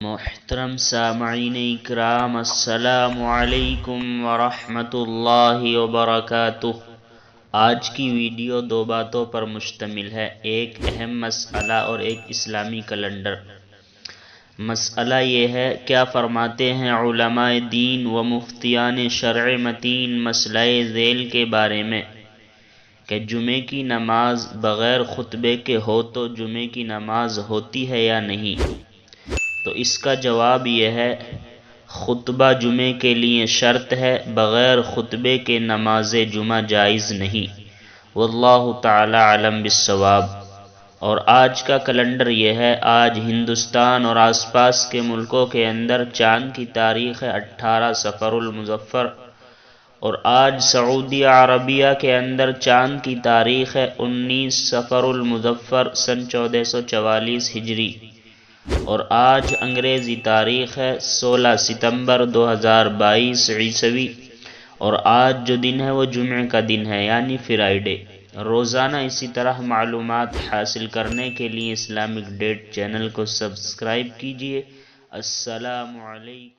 محترم سامعین اکرام، السلام علیکم ورحمۃ اللہ وبرکاتہ۔ آج کی ویڈیو دو باتوں پر مشتمل ہے، ایک اہم مسئلہ اور ایک اسلامی کیلنڈر۔ مسئلہ یہ ہے، کیا فرماتے ہیں علماء دین و مفتیان شرع متین مسئلہ ذیل کے بارے میں کہ جمعے کی نماز بغیر خطبے کے ہو تو جمعے کی نماز ہوتی ہے یا نہیں؟ تو اس کا جواب یہ ہے، خطبہ جمعے کے لیے شرط ہے، بغیر خطبے کے نماز جمعہ جائز نہیں۔ واللہ تعالی علم بالصواب۔ اور آج کا کیلنڈر یہ ہے، آج ہندوستان اور آس پاس کے ملکوں کے اندر چاند کی تاریخ ہے 18 صفر المظفر، اور آج سعودی عربیہ کے اندر چاند کی تاریخ ہے 19 صفر المظفر سن 1444 ہجری، اور آج انگریزی تاریخ ہے 16 ستمبر 2022 عیسوی، اور آج جو دن ہے وہ جمعہ کا دن ہے، یعنی فرائیڈے۔ روزانہ اسی طرح معلومات حاصل کرنے کے لیے اسلامک ڈیٹ چینل کو سبسکرائب کیجیے۔ السلام علیکم۔